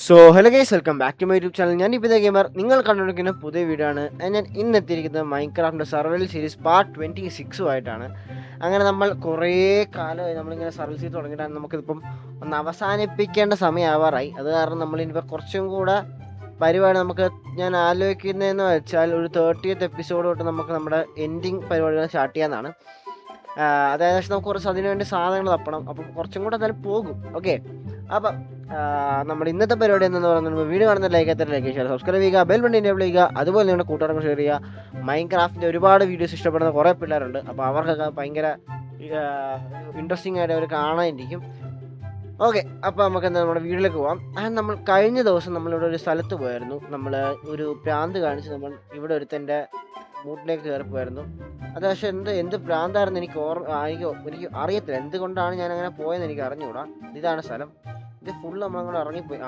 So hello guys, welcome back to my YouTube channel. ഞാൻ ഇപ്പോൾ gamer. നിങ്ങൾ കണ്ടുകൊണ്ടിരിക്കുന്ന പുതിയ വീഡിയോ ആണ്. ഞാൻ ഇന്ന് എത്തിയിരിക്കുന്നത് മൈൻക്രാഫ്റ്റിൻ്റെ സർവൈവൽ സീരീസ് പാർട്ട് 26 ആയിട്ടാണ്. അങ്ങനെ നമ്മൾ കുറേ കാലമായി നമ്മളിങ്ങനെ സർവൈവൽ സീരീസ് തുടങ്ങിയിട്ടാണ്. നമുക്കിതിപ്പം ഒന്ന് അവസാനിപ്പിക്കേണ്ട സമയമാവാറായി. അത് കാരണം നമ്മളിനിപ്പോൾ കുറച്ചും കൂടെ പരിപാടി ഞാൻ ആലോചിക്കുന്നതെന്ന് വെച്ചാൽ ഒരു 30th എപ്പിസോഡ് തൊട്ട് നമുക്ക് നമ്മുടെ എൻഡിങ് പരിപാടികൾ സ്റ്റാർട്ട് ചെയ്യാമെന്നാണ്. അതായത് നമുക്ക് കുറച്ച് അതിനു വേണ്ടി സാധനങ്ങൾ തപ്പണം. അപ്പം കുറച്ചും കൂടെ എന്തായാലും പോകും. ഓക്കെ, അപ്പം നമ്മുടെ ഇന്നത്തെ പരിപാടി എന്ന് പറയുന്നത് വീഡിയോ കാണുന്ന ലൈക്ക് ചെയ്യുക, സബ്സ്ക്രൈബ് ചെയ്യുക, ബെൽ ബട്ടൺ എനേബിൾ ചെയ്യുക, അതുപോലെ നിങ്ങളുടെ കൂട്ടുകാർക്ക് ഷെയർ ചെയ്യുക. മൈൻക്രാഫ്റ്റിൻ്റെ ഒരുപാട് വീഡിയോസ് ഇഷ്ടപ്പെടുന്ന കുറേ പിള്ളേരുണ്ട്. അപ്പോൾ അവർക്കൊക്കെ ഭയങ്കര ഇൻട്രസ്റ്റിംഗ് ആയിട്ട് അവർ കാണാനിരിക്കും. ഓക്കെ, അപ്പോൾ നമുക്ക് എന്താ നമ്മുടെ വീട്ടിലേക്ക് പോകാം. നമ്മൾ കഴിഞ്ഞ ദിവസം നമ്മളിവിടെ ഒരു സ്ഥലത്ത് പോയായിരുന്നു. നമ്മൾ ഒരു പ്രാന്ത് കാണിച്ച് നമ്മൾ ഇവിടെ ഒരുത്തൻ്റെ ബൂട്ടിലേക്ക് കയറി പോയായിരുന്നു. അത് പക്ഷെ എന്ത് പ്രാന്തായിരുന്നു എനിക്ക് അറിയത്തില്ല. എന്തുകൊണ്ടാണ് ഞാൻ അങ്ങനെ പോയെന്ന് എനിക്ക് അറിഞ്ഞുകൂടാ. ഇതാണ് സ്ഥലം. ഇത് ഫുള്ള് നമ്മളങ്ങോട്ട് ഇറങ്ങിപ്പോയി.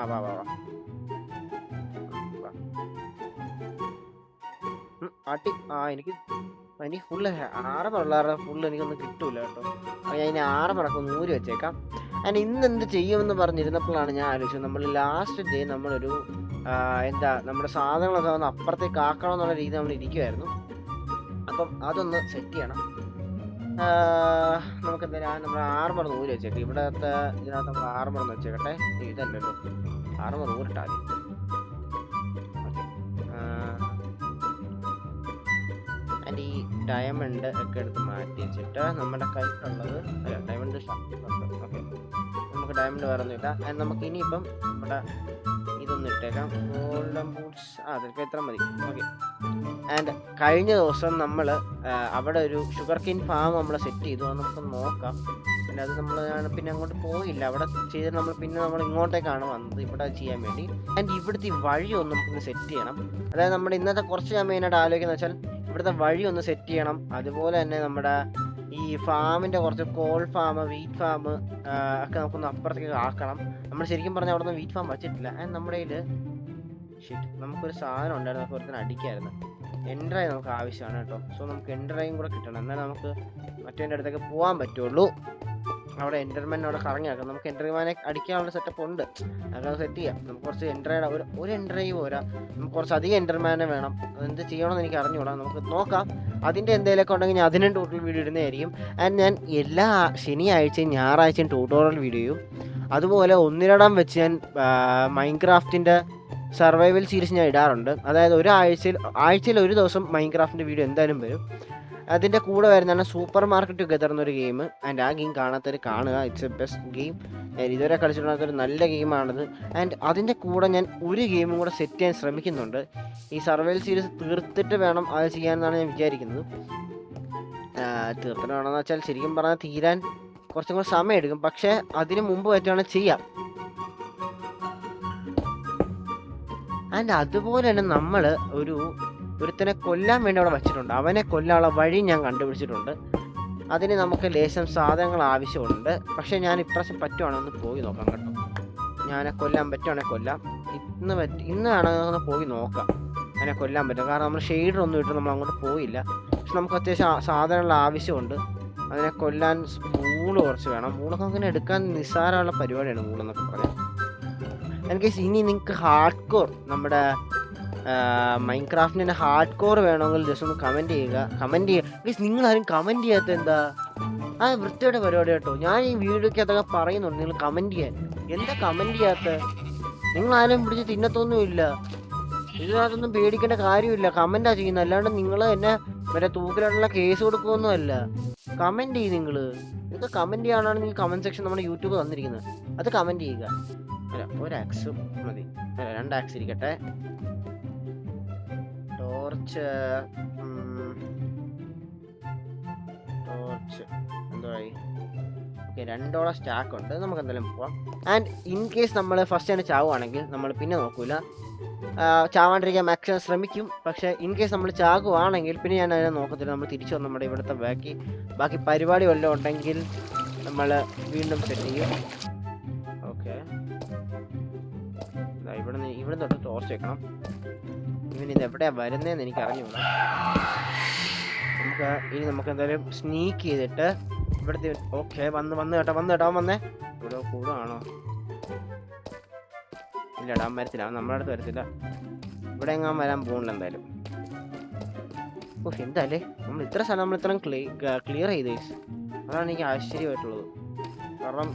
എനിക്ക് ഫുള്ള് ആറമറുള്ള ഫുള്ള് എനിക്കൊന്നും കിട്ടൂല കേട്ടോ. അപ്പോൾ ഞാൻ ഇനി ആറമറൊക്കെ ഒന്ന് ഊരി വെച്ചേക്കാം. ഞാൻ ഇന്ന് എന്ത് ചെയ്യുമെന്ന് പറഞ്ഞിരുന്നപ്പോഴാണ് ഞാൻ ആലോചിച്ചത്, നമ്മൾ ലാസ്റ്റ് ഡേ നമ്മളൊരു നമ്മുടെ സാധനങ്ങളൊക്കെ ഒന്ന് അപ്പുറത്തേക്ക് ആക്കണം എന്നുള്ള രീതി നമ്മൾ ഇരിക്കുമായിരുന്നു. അപ്പം അതൊന്ന് സെറ്റ് ചെയ്യണം. നമുക്ക് എന്തായാലും നമ്മൾ ആർമർ ഊരി വെച്ചേക്കാം. ഇതിനകത്ത് നമ്മൾ ആർമർ വെച്ചേക്കട്ടെ. ഇതല്ലല്ലോ, ആർമർ ഊരിട്ടാൽ ആൻഡ് ഈ ഡയമണ്ട് ഒക്കെ എടുത്ത് മാറ്റി വെച്ചിട്ട് നമ്മുടെ കയ്യിലുള്ളത് ഡയമണ്ട് ഓക്കെ, നമുക്ക് ഡയമണ്ട് വേറെ ഒന്നുമില്ല. ആൻഡ് നമുക്ക് ഇനിയിപ്പം നമ്മുടെ ഇതൊന്നും ഇട്ടേക്കാം. ഗോൾഡൻ ബൂട്ട്സ് അതൊക്കെ ഇത്ര മതി. ഓക്കെ, ആൻഡ് കഴിഞ്ഞ ദിവസം നമ്മൾ അവിടെ ഒരു ഷുഗർ കെയിൻ ഫാം നമ്മൾ സെറ്റ് ചെയ്തു. അത് നമുക്ക് നോക്കാം. പിന്നെ അത് നമ്മൾ പിന്നെ അങ്ങോട്ട് പോയില്ല. അവിടെ ചെയ്തിട്ട് നമ്മൾ ഇങ്ങോട്ടേക്കാണ് വന്നത്, ഇവിടെ ചെയ്യാൻ വേണ്ടി. ആൻഡ് ഇവിടുത്തെ ഈ വഴി ഒന്ന് നമുക്ക് സെറ്റ് ചെയ്യണം. അതായത് നമ്മുടെ ഇന്നത്തെ കുറച്ച് ഞാൻ മെയിനായിട്ട് ആലോചിക്കുന്നത് വെച്ചാൽ ഇവിടുത്തെ വഴി ഒന്ന് സെറ്റ് ചെയ്യണം. അതുപോലെ തന്നെ നമ്മുടെ ഈ ഫാമിൻ്റെ കുറച്ച് കോൾ ഫാം, വീറ്റ് ഫാം ഒക്കെ നമുക്കൊന്ന് അപ്പുറത്തേക്ക് ആക്കണം. നമ്മൾ ശരിക്കും പറഞ്ഞാൽ അവിടെ നിന്ന് വീറ്റ് ഫാം വച്ചിട്ടില്ല. ആൻഡ് നമ്മുടെ കയ്യിൽ നമുക്കൊരു സാധനം ഉണ്ടായിരുന്നു, നമുക്ക് ഒരുത്തിന് അടിക്കായിരുന്നു. എൻഡ്രൈ നമുക്ക് ആവശ്യമാണ് കേട്ടോ. സോ നമുക്ക് എൻഡ്രൈയും കൂടെ കിട്ടണം, എന്നാൽ നമുക്ക് മറ്റേ അടുത്തേക്ക് പോകാൻ പറ്റുള്ളൂ. അവിടെ എൻഡർമാൻ അവിടെ കറങ്ങി നടക്കാം. നമുക്ക് എൻഡർമാനെ അടിക്കാനുള്ള സെറ്റപ്പ് ഉണ്ട്, അതൊക്കെ സെറ്റ് ചെയ്യാം. നമുക്ക് കുറച്ച് എൻഡ്രയുടെ ഒരു എൻഡ്രൈ പോരാ, നമുക്ക് കുറച്ച് അധികം എൻഡർമാനെ വേണം. അതെന്ത് ചെയ്യണമെന്ന് എനിക്ക് അറിഞ്ഞുകൂടാ, നമുക്ക് നോക്കാം. അതിൻ്റെ എന്തെങ്കിലുമൊക്കെ ഉണ്ടെങ്കിൽ ഞാൻ അതിനും ട്യൂട്ടോറിയൽ വീഡിയോ ഇടുന്നതായിരിക്കും. ആൻഡ് ഞാൻ എല്ലാ ശനിയാഴ്ചയും ഞായറാഴ്ചയും ട്യൂട്ടോറിയൽ വീഡിയോയും അതുപോലെ ഒന്നിരടം വെച്ച് ഞാൻ മൈൻക്രാഫ്റ്റിൻ്റെ സർവൈവൽ സീരീസ് ഞാൻ ഇടാറുണ്ട്. അതായത് ആഴ്ചയിൽ ഒരു ദിവസം മൈൻക്രാഫ്റ്റിൻ്റെ വീഡിയോ എന്തായാലും വരും. അതിൻ്റെ കൂടെ വരുന്നതാണ് സൂപ്പർ മാർക്കറ്റ് ടുഗദർ എന്നൊരു ഗെയിം. ആൻഡ് ആ ഗെയിം കാണാത്തവർ കാണുക, ഇറ്റ്സ് എ ബെസ്റ്റ് ഗെയിം. ഞാൻ ഇതുവരെ കളിച്ചിട്ടുണ്ടാത്തൊരു നല്ല ഗെയിമാണത്. ആൻഡ് അതിൻ്റെ കൂടെ ഞാൻ ഒരു ഗെയിമും കൂടെ സെറ്റ് ചെയ്യാൻ ശ്രമിക്കുന്നുണ്ട്. ഈ സർവൈവൽ സീരീസ് തീർത്തിട്ട് വേണം അത് ചെയ്യാമെന്നാണ് ഞാൻ വിചാരിക്കുന്നത്. തീർത്തിട്ട് വേണമെന്ന് വെച്ചാൽ ശരിക്കും പറഞ്ഞാൽ തീരാൻ കുറച്ചും കൂടെ സമയം എടുക്കും, പക്ഷേ അതിന് മുമ്പ് പറ്റുവാണെങ്കിൽ ചെയ്യാം. ആൻഡ് അതുപോലെ തന്നെ നമ്മൾ ഒരുത്തനെ കൊല്ലാൻ വേണ്ടി അവിടെ വെച്ചിട്ടുണ്ട്. അവനെ കൊല്ലാനുള്ള വഴി ഞാൻ കണ്ടുപിടിച്ചിട്ടുണ്ട്. അതിന് നമുക്ക് ലേശം സാധനങ്ങൾ ആവശ്യമുണ്ട്. പക്ഷേ ഞാൻ ഇപ്രാവശ്യം പറ്റുവാണെങ്കിൽ ഒന്ന് പോയി നോക്കാം കേട്ടോ. ഞാൻ കൊല്ലാൻ പറ്റുവാണെങ്കിൽ കൊല്ലാം. ഇന്നാണ് ഒന്ന് പോയി നോക്കാം അവനെ കൊല്ലാൻ പറ്റും. കാരണം നമ്മൾ ഷെയ്ഡറൊന്നും ഇട്ട് നമ്മൾ അങ്ങോട്ട് പോയില്ല. പക്ഷെ നമുക്ക് അത്യാവശ്യം സാധനങ്ങൾ ആവശ്യമുണ്ട്. അതിനെ കൊല്ലാൻ വൂള് കുറച്ച് വേണം. വൂളൊക്കെ അങ്ങനെ എടുക്കാൻ നിസ്സാരമുള്ള പരിപാടിയാണ് വൂളെന്നൊക്കെ പറയാം. എനിക്ക് ഇനി നിങ്ങൾക്ക് ഹാർഡ് കോർ നമ്മുടെ മൈൻക്രാഫ്റ്റിൻ്റെ ഹാർഡ് കോർ വേണമെങ്കിൽ ജസ്റ്റ് ഒന്ന് കമൻറ്റ് ചെയ്യുക. നിങ്ങളാരും കമൻറ്റ് ചെയ്യാത്ത എന്താ? ആ വൃത്തിയുടെ പരിപാടി കേട്ടോ. ഞാൻ ഈ വീഡിയോക്കകത്തൊക്കെ പറയുന്നുണ്ട് നിങ്ങൾ കമൻറ്റ് ചെയ്യാൻ. എന്താ കമൻറ്റ് ചെയ്യാത്ത? നിങ്ങളാരും പിടിച്ച് തിന്നത്തൊന്നുമില്ല. ഇതിനകത്തൊന്നും പേടിക്കേണ്ട കാര്യമില്ല. കമൻറ്റാ ചെയ്യുന്നത്, അല്ലാണ്ട് നിങ്ങൾ എന്നെ മറ്റേ തൂക്കിലുള്ള കേസ് കൊടുക്കുമൊന്നുമല്ല. കമൻറ്റ് ചെയ്യും നിങ്ങൾക്ക് കമൻറ്റ് ചെയ്യാനാണ് നിങ്ങൾ കമൻറ്റ് സെക്ഷൻ നമ്മുടെ യൂട്യൂബ് തന്നിരിക്കുന്നത്. അത് കമൻറ്റ് ചെയ്യുക. അല്ല, ഒരു ആക്സ് മതി, അല്ല 2 ആക്സ് ഇരിക്കട്ടെ. ടോർച്ച് എന്തായി? ഓക്കെ, 2 സ്റ്റാക്ക് ഉണ്ട്. നമുക്ക് എന്തായാലും പോവാം. ആൻഡ് ഇൻ കേസ് നമ്മൾ ഫസ്റ്റ് തന്നെ ചാവുകയാണെങ്കിൽ നമ്മൾ പിന്നെ നോക്കൂല, ചാവാണ്ടിരിക്കാൻ മാക്സിമം ശ്രമിക്കും. പക്ഷേ ഇൻ കേസ് നമ്മൾ ചാകുവാണെങ്കിൽ പിന്നെ ഞാൻ അതിനെ നോക്കത്തില്ല. നമ്മൾ തിരിച്ചു വന്ന് നമ്മുടെ ഇവിടുത്തെ ബാക്കി പരിപാടി വല്ലതും ഉണ്ടെങ്കിൽ നമ്മൾ വീണ്ടും സെറ്റ് ചെയ്യും. ഓക്കെ, ഇവിടെ തൊട്ട് ടോർച്ച് വെക്കണം. ഇവനിത് എവിടെയാണ് വരുന്നതെന്ന് എനിക്ക് അറിഞ്ഞൂടാ. നമുക്ക് എന്തായാലും സ്നീക്ക് ചെയ്തിട്ട് ഇവിടുത്തെ വന്ന് കേട്ടോ അവൻ വന്നേ. ഇവിടെ കൂടുകയാണോ? ഇല്ലടാ വരത്തില്ല, നമ്മുടെ അടുത്ത് വരത്തില്ല. ഇവിടെ എങ്ങാൻ വരാൻ പോകുന്നില്ല എന്തായാലും. ഓഹ് എന്തായാലേ നമ്മൾ ഇത്ര സ്ഥലം നമ്മൾ ഇത്രയും ക്ലിയർ ചെയ്ത്. അതാണ് എനിക്ക് ആശ്ചര്യമായിട്ടുള്ളത്. കാരണം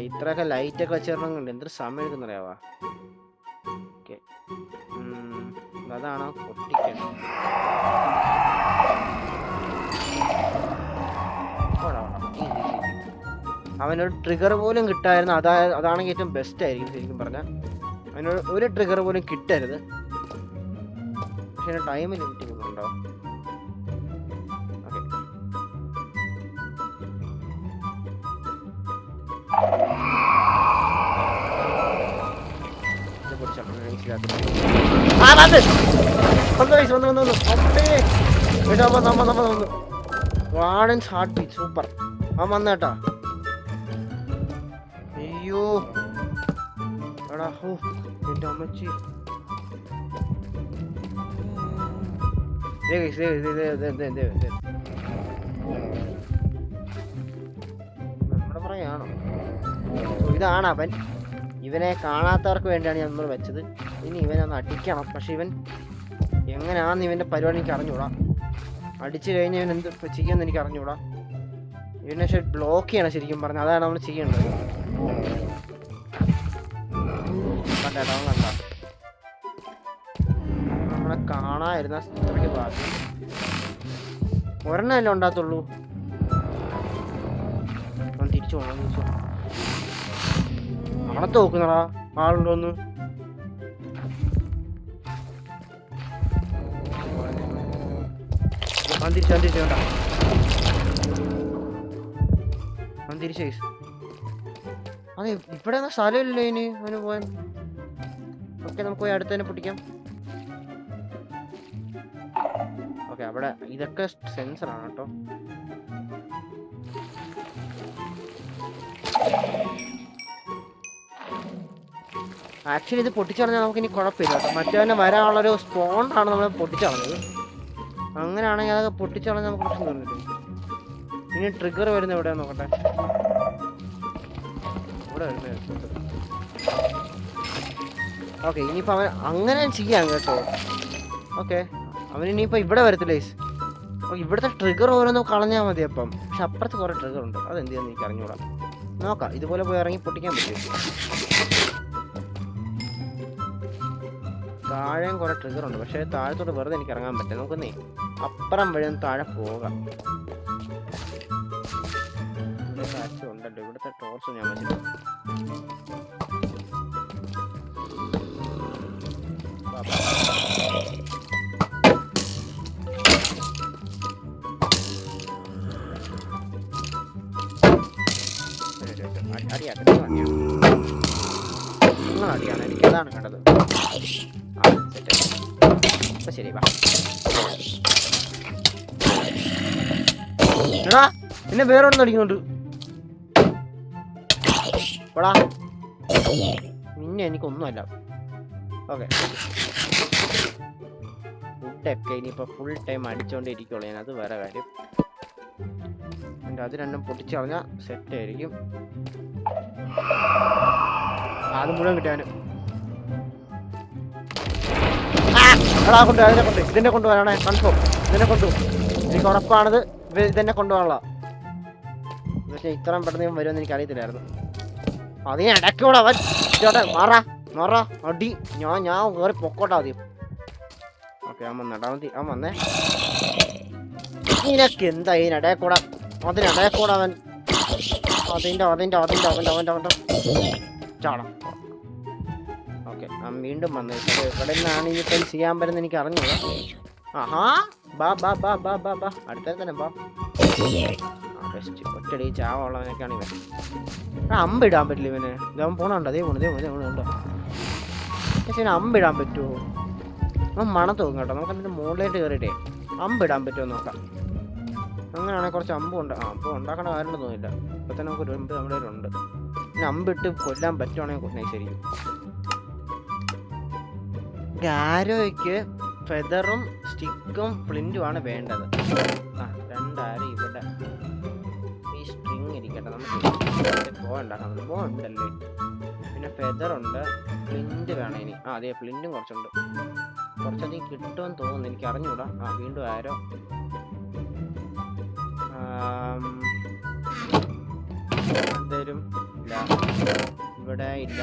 ഇത്രയൊക്കെ ലൈറ്റൊക്കെ വെച്ചിടണമെന്നുണ്ട് എന്തൊരു സമയം എടുക്കുന്നറിയാവാ. ഓക്കെ, അതാണ് പൊട്ടിക്കണം. അവനൊരു ട്രിഗർ പോലും കിട്ടായിരുന്നു. അതാണെങ്കിൽ ഏറ്റവും ബെസ്റ്റ് ആയിരിക്കും ശരിക്കും പറഞ്ഞാൽ. അവനോട് ഒരു ട്രിഗർ പോലും കിട്ടരുത്. പക്ഷെ ടൈം ലിമിറ്റ് കൂടുന്നുണ്ടോ? Okay, warden's heartbeat super. അവൻ വന്നേട്ടാ. അയ്യോ എടാ, ഹോ എന്റെ അമ്മച്ചി. നമ്മുടെ പറയാണോ? ഇതാണ് അവൻ. ഇവനെ കാണാത്തവർക്ക് വേണ്ടിയാണ് ഞാൻ നമ്മൾ വെച്ചത്. ഇനി ഇവനെ ഒന്ന് അടിക്കണം. പക്ഷെ ഇവൻ എങ്ങനെയാണെന്ന് ഇവന്റെ പരിപാടി എനിക്ക് അറിഞ്ഞൂടാ. അടിച്ചു കഴിഞ്ഞ് ഇവൻ എന്ത് ചെയ്യുമെന്ന് എനിക്ക് അറിഞ്ഞൂടാ. ഇവനെ പക്ഷെ ബ്ലോക്ക് ചെയ്യണം ശരിക്കും പറഞ്ഞാൽ. അതാണ് നമ്മൾ ചെയ്യേണ്ടത്. കണ്ടേട്ടാ, അവൻ കണ്ട നമ്മളെ കാണാതിരുന്ന അത്രയ്ക്ക് ഭാഗ്യം. ഒരെണ്ണമല്ലേ ഉണ്ടാകത്തുള്ളൂ. അവൻ തിരിച്ചു പോകണം. അണത്ത് നോക്കുന്നടാ ആളുണ്ടോന്ന്. തിരിച്ചു വേണ്ട. തിരിച്ചു അതെ, ഇവിടെ സ്ഥലമില്ലല്ലോ ഇനി അവന് പോവാൻ. ഓക്കെ, നമുക്ക് പോയി അടുത്ത് തന്നെ പൊട്ടിക്കാം. ഓക്കെ, അവിടെ ഇതൊക്കെ സെൻസറാണ് കേട്ടോ. ആക്ച്വലി ഇത് പൊട്ടിച്ചളഞ്ഞാൽ നമുക്ക് ഇനി കുഴപ്പമില്ല കേട്ടോ. മറ്റേ വരാനുള്ളൊരു സ്പോണ്ടാണ് നമ്മൾ പൊട്ടിച്ചളഞ്ഞത്. അങ്ങനെയാണെങ്കിൽ അതൊക്കെ പൊട്ടിച്ചളഞ്ഞാൽ നമുക്ക് പ്രശ്നം തോന്നില്ല. ഇനി ട്രിഗർ വരുന്നത് എവിടെയാ നോക്കട്ടെ. ഇവിടെ വരുന്നത്. ഓക്കെ, ഇനിയിപ്പോൾ അവൻ അങ്ങനെ ചെയ്യാം കേട്ടോ. ഓക്കെ, അവനിനിയിപ്പോൾ ഇവിടെ വരത്തില്ലേ. ഓക്കെ, ഇവിടുത്തെ ട്രിഗർ ഓരോന്നും കളഞ്ഞാൽ മതി അപ്പം. പക്ഷെ അപ്പുറത്ത് കുറേ ട്രിഗർ ഉണ്ട്. അതെന്ത് ചെയ്യാന്ന് എനിക്ക് അറിഞ്ഞൂടാ. നോക്കാം, ഇതുപോലെ പോയി ഇറങ്ങി പൊട്ടിക്കാൻ പറ്റും. താഴെയും കുറെ ട്രിഗർ ഉണ്ട്. പക്ഷേ താഴത്തോട്ട് വെറുതെ എനിക്ക് ഇറങ്ങാൻ പറ്റും. നമുക്കൊന്നേ അപ്പുറം വഴി ഒന്ന് താഴെ പോകാം. ഉണ്ടല്ലോ ഇവിടുത്തെ ടോർച്ച് ഞാൻ വെച്ചിട്ടുണ്ട്. അടിയാണ് എനിക്ക് അതാണ് കണ്ടത്. ശരി, വാ. എടാ, എന്നെ വേറെ ഒന്നും അടിക്കുന്നുണ്ട്. പിന്നെ എനിക്കൊന്നുമല്ല. ഓക്കെ, ഫുഡൊക്കെ ഇനിയിപ്പോൾ ഫുൾ ടൈം അടിച്ചുകൊണ്ടിരിക്കുള്ളൂ ഞാൻ. അത് വേറെ കാര്യം. എൻ്റെ അത് രണ്ടും പൊട്ടിച്ച് കളഞ്ഞാൽ സെറ്റ് ആയിരിക്കും. അത് മുഴുവൻ കിട്ടാനും കൊണ്ട് അതിനെ കൊണ്ട് ഇതിനെ കൊണ്ടുപോകാനാണ് കൺഫേം. ഇതിനെ കൊണ്ടുപോകും. എനിക്ക് ഉറപ്പാണത് ഇതെന്നെ കൊണ്ടുപോകാനുള്ള. പക്ഷെ ഇത്രയും പെട്ടെന്ന് വരുമെന്ന് എനിക്ക് അറിയത്തില്ലായിരുന്നു. അതിനെ ഇടയ്ക്കൂടെ അവൻ മാറാ അടി. ഞാൻ കയറി പൊക്കോട്ടെ ആദ്യം. ഓക്കെ, അവൻ വന്നേ. അവൻ വന്നേ. ഇതിനൊക്കെ എന്താ ഇതിനിടയിൽ അതിനിടയിൽ അവൻ അതിൻ്റെ അവൻ്റെ ചാടാം. ഓക്കെ, അവൻ വീണ്ടും വന്നേ. ഇവിടെ നിന്നാണ് ഇനിയിപ്പം ചെയ്യാൻ പറ്റുന്ന എനിക്ക് അറിഞ്ഞൂടാ. ആഹാ, ബാ അടുത്ത തന്നെ ബാ. ഒറ്റടി ചാവുള്ളവനൊക്കെയാണ് ഇവൻ. അമ്പിടാൻ പറ്റില്ല ഇവന്. ഇവൻ പോണുണ്ടോ? അതേ പോണുണ്ടോ? പക്ഷെ ഇവന് അമ്പിടാൻ പറ്റുമോ? അവൻ മണം തോന്നും കേട്ടോ. നമുക്ക് എന്നിട്ട് മുകളിലേക്ക് കയറിയിട്ടേ അമ്പിടാൻ പറ്റുമോ നോക്കാം. അങ്ങനെയാണെങ്കിൽ കുറച്ച് അമ്പ് അമ്പ് ഉണ്ടാക്കണ കാര്യമുണ്ടെന്ന് തോന്നില്ല. ഇപ്പൊ തന്നെ നമുക്ക് ഒരു അമ്പ് നമ്മുടെ കയ്യിലുണ്ട്. പിന്നെ അമ്പിട്ട് കൊല്ലാൻ പറ്റുവാണെങ്കിൽ നൈസായിരിക്കും. ആരോയ്ക്ക് ഫെദറും സ്റ്റിക്കും ഫ്ലിന്റുമാണ് വേണ്ടത്. രണ്ടാരും ഇവിടെ ഈ സ്ട്രിങ് ഇരിക്കട്ടെ. നമുക്ക് ബോ ഉണ്ടാക്കാം. ബോ ഉണ്ടല്ലേ. പിന്നെ ഫെദറുണ്ട്. ഫ്ലിന്റ് വേണം ഇനി. അതെ, ഫ്ലിന്റും കുറച്ചുണ്ട്. കുറച്ചധികം കിട്ടുമെന്ന് തോന്നുന്നു, എനിക്ക് അറിഞ്ഞൂടാ. വീണ്ടും ആരോ. എന്തേലും ഇല്ല, ഇവിടെ ഇല്ല,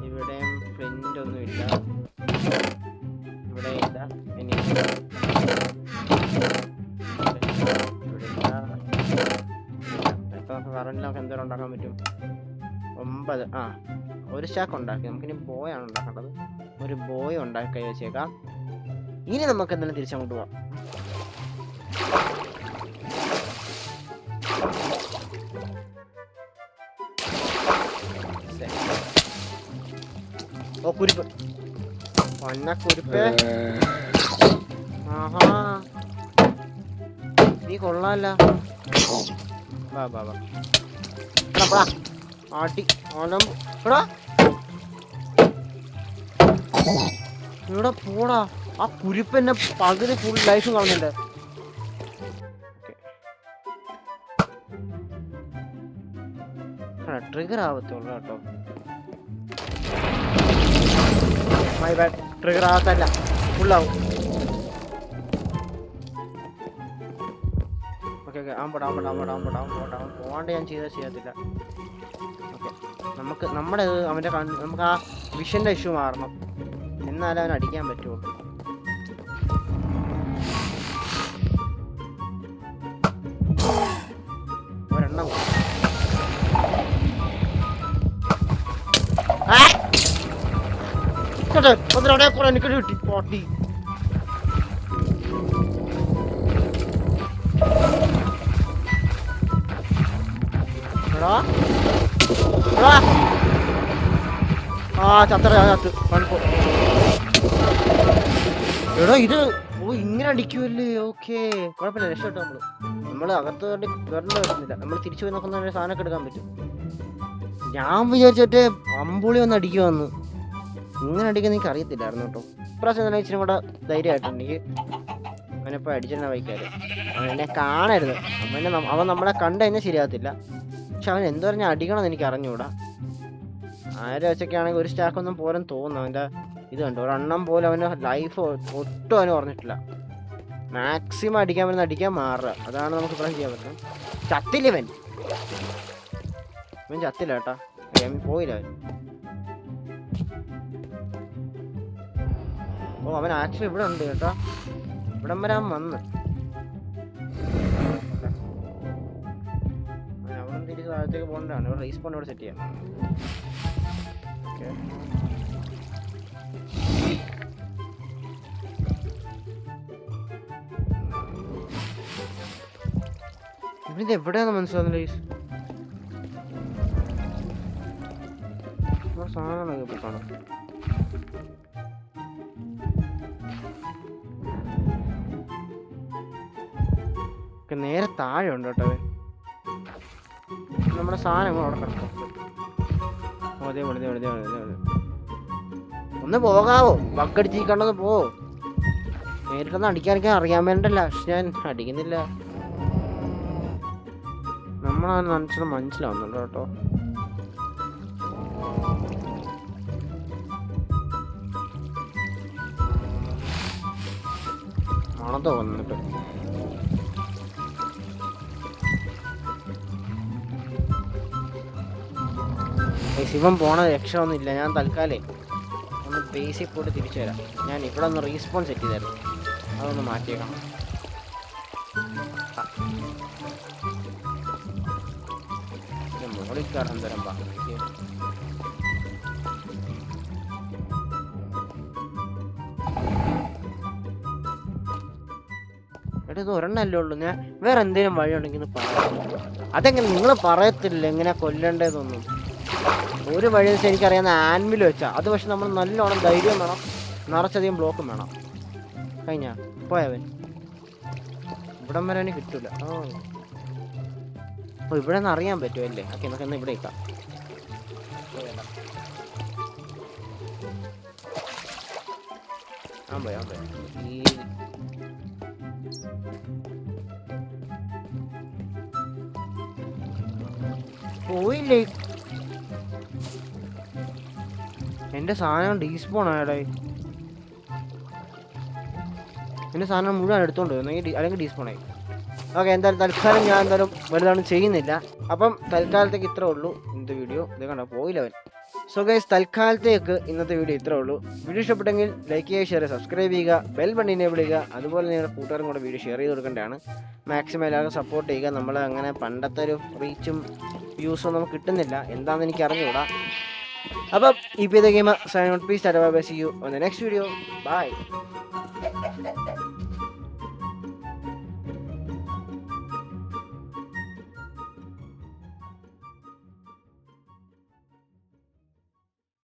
ഇവിടെയും ഫ്ലിന്റ് ഒന്നും ഇല്ല, ഇവിടെ ഇല്ല. ഇനി കറന്റ് നമുക്ക് എന്തോരം ഉണ്ടാക്കാൻ പറ്റും? 9. ഒരു സ്റ്റാക്ക് ഉണ്ടാക്കി. നമുക്കിനി ബോയാണ് ഉണ്ടാക്കേണ്ടത്. ഒരു ബോയ് ഉണ്ടാക്കി കൈ വെച്ചേക്കാം. ഇനി നമുക്ക് എന്തെങ്കിലും തിരിച്ചങ്ങോട്ട് പോവാം. ഓ, കുരിപ്പ്. കുരിപ്പ്. ആഹാ, നീ കൊള്ളാല്ല. ആട്ടി ഇവിടെ പോടാ. ആ കുരിപ്പ് എന്നെ പകുതി ഫുൾ ലൈഫും കളഞ്ഞിട്ടുണ്ട്. ട്രിഗർ ആവത്തുള്ളൂ കേട്ടോ. My bad. ട്രിഗർ ആവത്തല്ല, ഫുള്ളാവും. ഓക്കെ പോവാണ്ട് ഞാൻ ചെയ്യത്തില്ല. ഓക്കെ, നമ്മുടെ അവൻ്റെ നമുക്ക് ആ വിഷന്റെ ഇഷ്യൂ മാറണം, എന്നാലേ അവൻ അടിക്കാൻ പറ്റുള്ളൂ. ഒരെണ്ണം എനിക്ക് കിട്ടി പോട്ടി. എടാ ഇത് ഇങ്ങനെ അടിക്കുമല്ലേ? ഓക്കെ, കുഴപ്പമില്ല, രക്ഷപ്പെട്ടു. നമ്മള് അകത്ത് കയറേണ്ടി വരുന്നില്ല. നമ്മൾ തിരിച്ചു പോയി നോക്കുന്ന സാധനമൊക്കെ എടുക്കാൻ പറ്റും. ഞാൻ വിചാരിച്ചിട്ട് അമ്പുളി ഒന്ന് അടിക്കുമെന്ന്. ഇങ്ങനെ അടിക്കാൻ എനിക്ക് അറിയത്തില്ലായിരുന്നു കേട്ടോ. ഇപ്രാവശ്യം തന്നെ ഇച്ചിരി കൂടെ ധൈര്യമായിട്ടുണ്ടെങ്കിൽ അവനിപ്പോൾ അടിച്ചിരുന്ന വൈക്കാര്. അവൻ എന്നെ കാണരുത്. അവൻ നമ്മളെ കണ്ടു കഴിഞ്ഞാൽ ശരിയാകത്തില്ല. പക്ഷെ അവൻ എന്തോ പറഞ്ഞാൽ അടിക്കണമെന്ന് എനിക്ക് അറിഞ്ഞുകൂടാ. ആരെ വെച്ചൊക്കെ ആണെങ്കിൽ ഒരു സ്റ്റാക്കൊന്നും പോലും തോന്നുന്നു. അവൻ്റെ ഇത് കണ്ടു, ഒരെണ്ണം പോലും അവന് ലൈഫ് ഒട്ടും അവന് പറഞ്ഞിട്ടില്ല. മാക്സിമം അടിക്കാൻ പറ്റുന്ന അടിക്കാൻ മാറുക, അതാണ് നമുക്ക് ഇപ്പം ചെയ്യാൻ പറ്റുന്നത്. ചത്തില്ല ഇവൻ ചത്തില്ല കേട്ടാ. ഗെയിമിൽ പോയില്ല അവൻ. ഓ, അവൻ ആക്ച്വലി ഇവിടെ ഉണ്ട് കേട്ടോ. ഇവിടം വരെ അവൻ വന്ന്. അവൻ തിരിച്ച് താഴത്തേക്ക് പോകേണ്ടതാണ്. ഇവിടെ റീസ്പോൺ ഇവിടെ സെറ്റ് ചെയ്യാം. ഓക്കെ, ഇവിടെ എവിടെയാന്ന് മനസ്സിലാവുന്നില്ല. സാധനം ഇപ്പൊ കാണാം. നേരെ താഴെ ഉണ്ട് കേട്ടോ നമ്മുടെ സാധനം. അവിടെ കിടക്കും. ഒന്ന് പോകാവോ? ബക്കടിച്ചിരിക്കണ്ടെന്ന് പോ. നേരിട്ടൊന്നും അടിക്കാനൊക്കെ അറിയാൻ വേണ്ടല്ല, പക്ഷെ ഞാൻ അടിക്കുന്നില്ല. നമ്മളത് മനസ്സിലാവുന്നുണ്ട് കേട്ടോ. മണത്തോ വന്നിട്ട് ശിവൻ പോണ രക്ഷയൊന്നും ഇല്ല. ഞാൻ തൽക്കാലേ ഒന്ന് ബേസിക് പോയിട്ട് തിരിച്ചു വരാം. ഞാൻ ഇവിടെ ഒന്ന് റീസ്പോൺ സെറ്റ് ചെയ്തായിരുന്നു, അതൊന്ന് മാറ്റിയേക്കണം. മുകളിൽ കയറാൻ തരം പറഞ്ഞു. എടാ, ഇത് ഒരെണ്ണല്ലേ ഉള്ളൂ. ഞാൻ വേറെ എന്തെങ്കിലും വഴി ഉണ്ടെങ്കിൽ പറയാം. അതെങ്ങനെ നിങ്ങൾ പറയത്തില്ല എങ്ങനെ കൊല്ലേണ്ടതൊന്നും. ഒരു വഴി വെച്ചാൽ എനിക്കറിയാവുന്ന ആൻവിൽ വെച്ചാ അത്. പക്ഷെ നമ്മൾ നല്ലോണം ധൈര്യം വേണം, നിറച്ചധികം ബ്ലോക്കും വേണം. കഴിഞ്ഞ പോയവൻ ഇവിടം വരെ കിട്ടൂല. ഓ, ഇവിടെ നിന്ന് അറിയാൻ പറ്റുമല്ലേ? ഓക്കെ, നമുക്ക് എന്നാ ഇവിടെ ഇക്കാം. ഈ പോയില്ലേ? എൻ്റെ സാധനം ഡീസ്പോൺ ആയടേ. എൻ്റെ സാധനം മുഴുവൻ എടുത്തോണ്ട് അല്ലെങ്കിൽ ഡീസ്പോൺ ആയി. ഓക്കെ, എന്തായാലും തൽക്കാലം ഞാൻ എന്തായാലും വലുതാണ് ചെയ്യുന്നില്ല. അപ്പം തൽക്കാലത്തേക്ക് ഇത്രേ ഉള്ളൂ ഇന്നത്തെ വീഡിയോ. ഇത് കണ്ടോ പോയില്ല അവൻ. സോ ഗൈസ്, തൽക്കാലത്തേക്ക് ഇന്നത്തെ വീഡിയോ ഇത്രേ ഉള്ളൂ. വീഡിയോ ഇഷ്ടപ്പെട്ടെങ്കിൽ ലൈക്ക് ചെയ്യുക, ഷെയർ ചെയ്യുക, സബ്സ്ക്രൈബ് ചെയ്യുക, ബെൽ ബട്ടൺ എനേബിൾ ചെയ്യുക. അതുപോലെ നിങ്ങളുടെ കൂട്ടുകാരും കൂടെ വീഡിയോ ഷെയർ ചെയ്ത് കൊടുക്കേണ്ടതാണ്. മാക്സിമം എല്ലാവർക്കും സപ്പോർട്ട് ചെയ്യുക. നമ്മൾ അങ്ങനെ പണ്ടത്തെ ഒരു റീച്ചും വ്യൂസും നമുക്ക് കിട്ടുന്നില്ല, എന്താണെന്ന് എനിക്ക് അറിഞ്ഞുകൂടാ. അപ്പം ഇപ്പോൾ game sign out. Please see you on the next video. By.